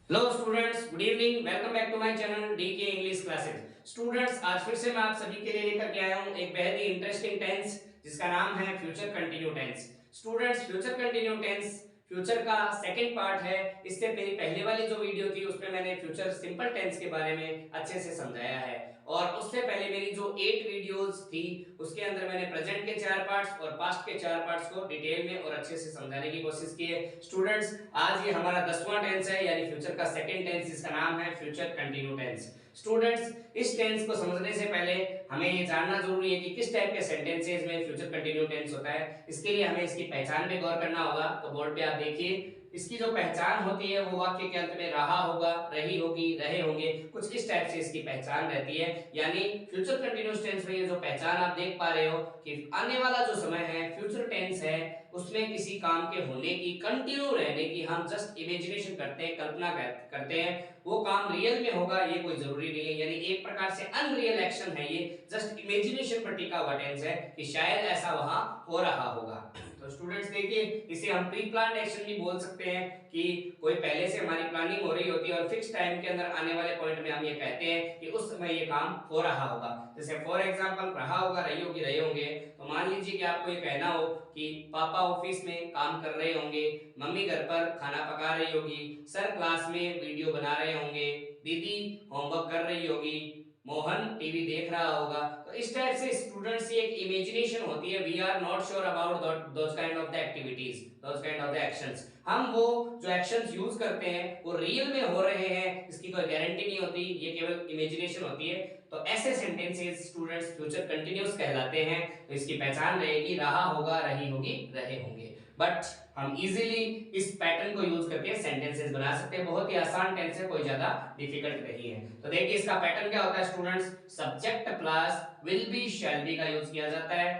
Hello students, good evening. Welcome back to my channel DK English classes. Students, आज फिर से मैं आप सभी के लिए लेकर के आया हूं एक बेहद ही इंटरेस्टिंग टेंस जिसका नाम है future continue tense. Students, future continue tense future का सेकंड पार्ट है। इससे मेरी पहले वाली जो वीडियो थी उसमें मैंने फ्यूचर सिंपल टेंस के बारे में अच्छे से समझाया है, और उससे पहले मेरी जो 8 वीडियोस थी उसके अंदर मैंने प्रेजेंट के 4 पार्ट्स और पास्ट के 4 पार्ट्स को डिटेल में और अच्छे से समझाने की कोशिश की है। स्टूडेंट्स, आज ये हमारा 10वां टेंस है, यानी फ्यूचर का सेकंड टेंस, जिसका नाम है फ्यूचर कंटिन्यू टेंस। स्टूडेंट्स, इस टेंस को समझने से पहले हमें ये जानना जरूरी है कि किस टाइप के सेंटेंसेस में फ्यूचर कंटिन्यू टेंस होता है। इसके लिए हमें इसकी पहचान पे गौर करना होगा। तो बोर्ड पे आप देखिए, इसकी जो पहचान होती है वो वाक्य के अंत में रहा होगा, रही होगी, रहे होंगे, कुछ इस टाइप से इसकी पहचान रहती है। यानी फ्यूचर कंटीन्यूअस टेंस में ये जो पहचान आप देख पा रहे हो कि आने वाला जो समय है, फ्यूचर टेंस है, उसमें किसी काम के होने की, कंटिन्यू रहने की हम जस्ट इमेजिनेशन करते हैं, कल्पना करते हैं। वो काम रियल में होगा ये कोई जरूरी नहीं है, यानी एक प्रकार से अनरियल एक्शन है, ये जस्ट इमेजिनेशन पर टिका हुआ टेंस है कि शायद ऐसा वहां हो रहा होगा। तो स्टूडेंट्स देखिए, इसे हम प्री प्लान्ड एक्शन भी बोल सकते हैं कि कोई पहले से हमारी प्लानिंग हो रही होती है और फिक्स टाइम के अंदर आने वाले पॉइंट में हम ये कहते हैं कि उस समय ये काम हो रहा होगा। जैसे फॉर एग्जांपल, रहा होगा, रही होगी, रहे होंगे। तो मान लीजिए कि आपको ये कहना हो कि पापा ऑफिस में काम कर रहे होंगे, मम्मी घर पर खाना पका रही होगी, सर क्लास में वीडियो बना रहे होंगे, दीदी होमवर्क कर रही होगी, मोहन टीवी देख रहा होगा। तो इस टाइप से स्टूडेंट्स की एक इमेजिनेशन होती है। We are not sure about those kind of the activities, those kind of the actions. हम वो जो एक्शंस यूज करते हैं वो रियल में हो रहे हैं, इसकी कोई गारंटी नहीं होती, ये केवल इमेजिनेशन होती है। तो ऐसे सेंटेंसेस स्टूडेंट्स फ्यूचर कंटिन्यूअस कहलाते हैं। तो इसकी पहचान रहेगी रहा होगा, रही होगी, रहे होंगे। बट हम इजीली इस पैटर्न को यूज करके सेंटेंसेस बना सकते हैं। बहुत ही आसान टेंस है, कोई ज्यादा डिफिकल्ट नहीं है। तो देखिए इसका पैटर्न क्या होता है students. Subject plus will be shall be का यूज किया जाता है,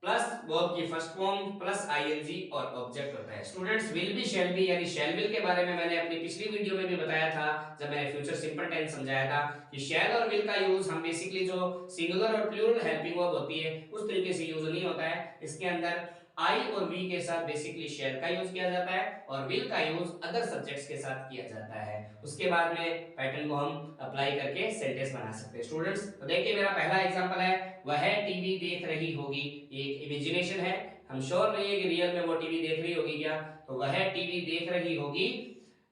प्लस वर्ब की फर्स्ट फॉर्म प्लस आईएनजी और ऑब्जेक्ट होता है। Students, will be shall be यानी शैल विल के बारे में मैंने अपनी पिछली वीडियो में भी बताया था, जब मैंने फ्यूचर सिंपल टेंस समझाया था कि शैल और विल का यूज हम बेसिकली जो सिंगुलर और प्लूरल हेल्पिंग वर्ब होती है उस तरीके से यूज नहीं होता है। इसके अंदर आई और वी के साथ बेसिकली शेयर का यूज किया जाता है और विल का यूज अदर सब्जेक्ट्स के साथ किया जाता है। उसके बाद में पैटर्न को हम अप्लाई करके सेंटेंस बना सकते हैं। स्टूडेंट्स, तो देखिए मेरा पहला एग्जांपल है, वह टीवी देख रही होगी। ये एक इमेजिनेशन है, हम श्योर नहीं है कि रियल में वो टीवी देख रही होगी क्या। तो वह टीवी देख रही होगी,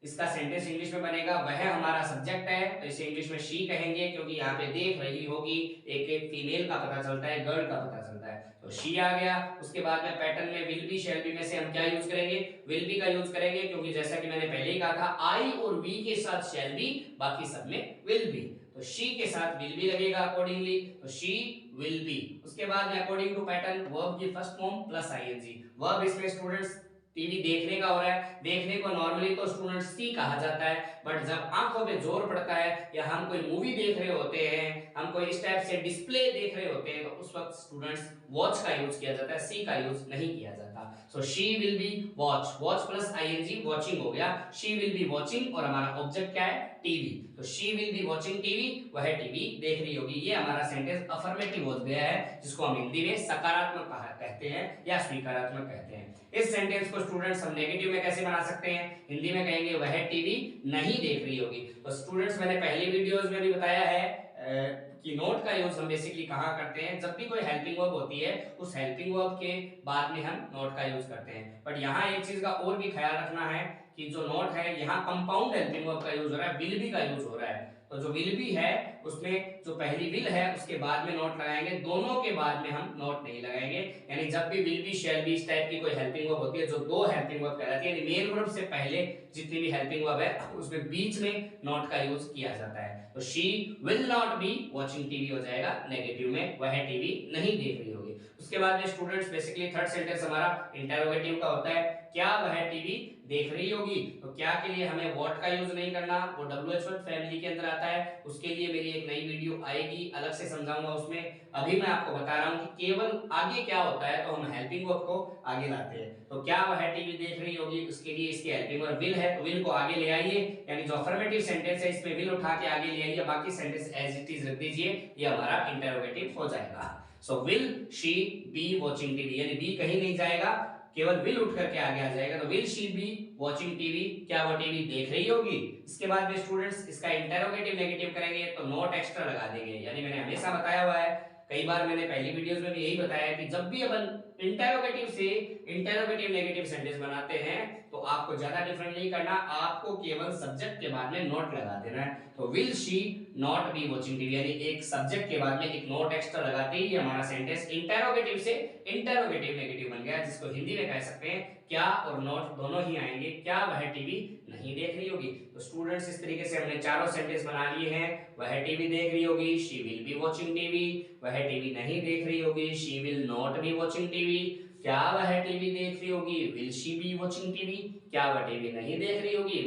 इसका सेंटेंस इंग्लिश में बनेगा, वह हमारा सब्जेक्ट है तो इसे इंग्लिश में शी कहेंगे, क्योंकि यहाँ पे देख रही होगी एक फीमेल का पता चलता है, गर्ल का पता चलता है, तो शी आ गया। उसके बाद में पैटर्न में विल बी शैल बी में से हम क्या यूज करेंगे, विल बी का यूज करेंगे, क्योंकि जैसा कि मैंने पहले ही कहा था आई और वी के साथ शैल बी, बाकी सब में विल बी। तो शी के साथ विल बी लगेगा अकॉर्डिंगली, तो शी विल बी। उसके बाद में अकॉर्डिंग टू पैटर्न वर्ब की first form plus ING. Verb इसमें स्टूडेंट्स टीवी देखने का हो रहा है, देखने को नॉर्मली तो स्टूडेंट सी कहा जाता है, बट जब आंखों पे जोर पड़ता है या हम कोई मूवी देख रहे होते हैं, हम कोई इस टाइप से डिस्प्ले देख रहे होते हैं, तो उस वक्त स्टूडेंट्स वॉच का यूज किया जाता है, सी का यूज नहीं किया जाता। So she will be watch, watch plus ING watching हो गया, शी विल बी वॉचिंग और हमारा ऑब्जेक्ट क्या है, टीवी। तो she will be watching TV, वह टीवी देख रही होगी। ये हमारा सेंटेंस अफर्मेटिव हो गया है, जिसको हम हिंदी में सकारात्मक कहते हैं या स्वीकारात्मक कहते हैं। इस सेंटेंस को स्टूडेंट्स हम नेगेटिव में कैसे बना सकते हैं, हिंदी में कहेंगे वह टीवी नहीं देख रही होगी। तो स्टूडेंट्स, मैंने पहली वीडियोस में भी बताया है कि नोट का यूज हम बेसिकली कहाँ करते हैं, जब भी कोई हेल्पिंग वर्ब होती है उस हेल्पिंग वर्ब के बाद में हम नोट का यूज करते हैं। बट यहाँ एक चीज का और भी ख्याल रखना है कि जो नोट है यहाँ कंपाउंड हेल्पिंग वर्ब का यूज हो रहा है, विल बी का यूज हो रहा है। तो जो विल बी है उसमें जो पहली विल है उसके बाद में नोट लगाएंगे, दोनों के बाद में हम नोट नहीं लगाएंगे। यानी जब भी विल बी शैल बी इस टाइप की कोई हेल्पिंग वर्ब होती है जो दो हेल्पिंग वर्ब कहलाती है, यानी मेन वर्ब से पहले जितनी भी हेल्पिंग वर्ब है उसमें बीच में नॉट का यूज किया जाता है। तो she will not be watching TV हो जाएगा नेगेटिव में, वह टीवी नहीं देख रही होगी। उसके बाद में स्टूडेंट्स बेसिकली थर्ड सेंटेंस हमारा इंटरोगेटिव का होता है, क्या वह टीवी देख रही होगी। तो क्या के लिए हमें व्हाट का यूज नहीं करना, वो WH1 फैमिली के अंदर आता है, उसके लिए मेरी एक नई वीडियो आएगी, अलग से समझाऊंगा उसमें। अभी मैं आपको बता रहा हूं कि केवल आगे क्या होता है, तो हम हेल्पिंग वर्ब को आगे लाते हैं। तो क्या वह टीवी देख रही होगी, उसके लिए इसकी हेल्पिंग वर्ब विल है, तो विल को आगे ले आइए, यानी जो अफर्मेटिव सेंटेंस है इसमें विल उठा के आगे ले आइए, बाकी सेंटेंस एज इट इज रख दीजिए, ये हमारा इंटरोगेटिव हो जाएगा। So will she be watching TV, यानी बी कहीं नहीं जाएगा, केवल विल उठ करके आगे आ जाएगा, तो will she be watching TV, क्या वो टीवी देख रही होगी। इसके बाद में स्टूडेंट्स इसका इंटरोगेटिव नेगेटिव करेंगे तो नॉट एक्स्ट्रा लगा देंगे। यानी मैंने हमेशा बताया हुआ है, कई बार मैंने पहली वीडियोस में भी यही बताया कि जब भी अपन इंटरोगेटिव से इंटरोगेटिव नेगेटिव सेंटेंस बनाते हैं तो आपको ज्यादा डिफरेंट नहीं करना, आपको केवल सब्जेक्ट के बाद में नॉट लगा देना है। तो will she not be watching TV, यानी एक सब्जेक्ट के बाद में एक नॉट एक्स्ट्रा लगाते ही हमारा सेंटेंस इंटरोगेटिव से इंटरोगेटिव नेगेटिव बन गया, जिसको हिंदी में कह सकते हैं क्या और नॉट दोनों ही आएंगे, क्या वह टीवी नहीं देख रही होगी। तो स्टूडेंट्स इस तरीके से हमने चारों सेंटेंस बना लिए हैं। वह टीवी देख रही होगी, she will be watching TV. वह टीवी नहीं देख रही होगी, she will not be watching TV. क्या वह टीवी देख रही होगी, will she be watching TV. क्या वह टीवी नहीं देख रही होगी,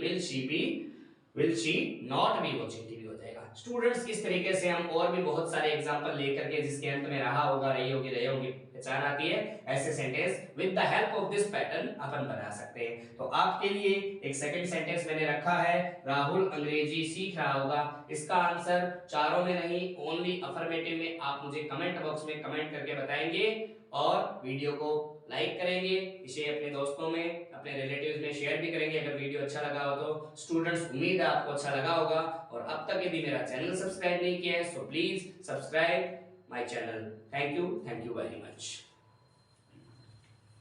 will she not be watching TV हो जाएगा। स्टूडेंट्स इस तरीके से हम और भी बहुत सारे एग्जांपल लेकर के जिसके अंत में रहा होगा, रही होगी, रहे होगी पहचान आती है, ऐसे sentence with the help of this pattern अपन बना सकते हैं। तो आपके लिए एक सेकंड सेंटेंस मैंने रखा है, राहुल अंग्रेजी सीख रहा होगा। इसका आंसर चारों में नहीं, ओनली अफर्मेटिव में आप मुझे कमेंट बॉक्स में कमेंट करके बताएंगे और वीडियो को लाइक करेंगे, इसे अपने दोस्तों में, अपने रिलेटिव्स में शेयर भी करेंगे अगर वीडियो अच्छा लगा हो तो। स्टूडेंट्स उम्मीद है आपको अच्छा लगा होगा, और अब तक यदि मेरा चैनल सब्सक्राइब नहीं किया है so please subscribe my channel. Thank you very much.